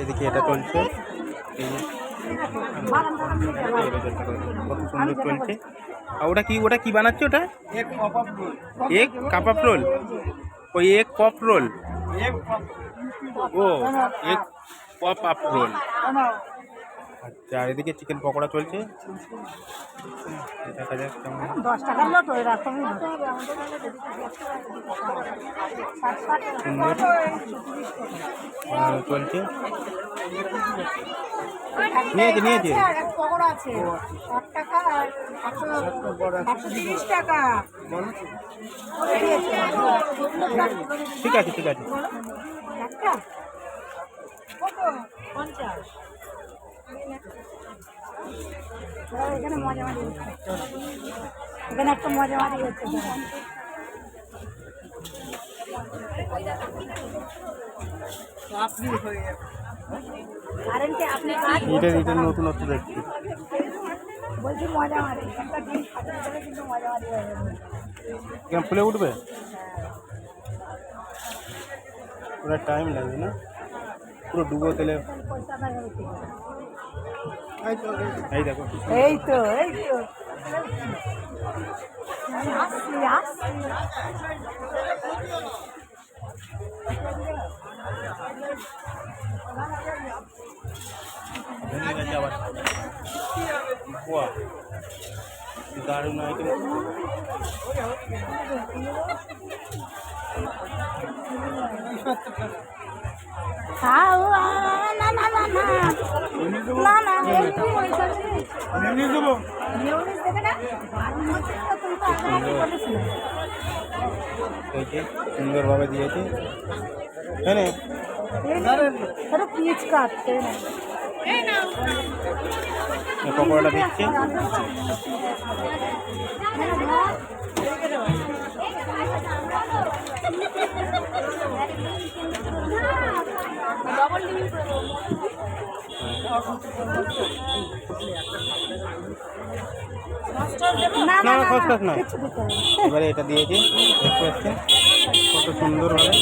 এদিকে এটা চলছে, কত সুন্দর চলছে। আর ওটা কি বানাচ্ছে? ওটা এক কাবাব রোল, ওই এক পপ রোল, ও এক পপ আপ রোল। আচ্ছা, আর এদিকে চিকেন পকোড়া চলছে, দেখা যাক কেমন। 10 টাকার নোট ওই রকমই সুন্দর চলছে। নিয়েছে পকোড়া আছে 1 টাকা আর 130 টাকা। ঠিক আছে একটা কত 50। এখানে মজা মারি হচ্ছে, এখানে একটা মজা মারি হচ্ছে। এটা নতুনত্ব দেখছি, বলছি মজা মারি একটা দিন খাতে কিন্তু মজা মারি হয়ে কেমন ফুলে উঠবে, পুরো টাইম লাগবে না, পুরো ডুবো তেলে। এই দেখো, এই তো আসছি আবার দারুণ আইটেম। সুন্দরভাবে দিয়েছে, হ্যাঁ পিচ কাটতে পকোড়াটা দিচ্ছে। না খসখস নয়, এবারে এটা দিয়েছে, দেখতে পাচ্ছেন কত সুন্দরভাবে।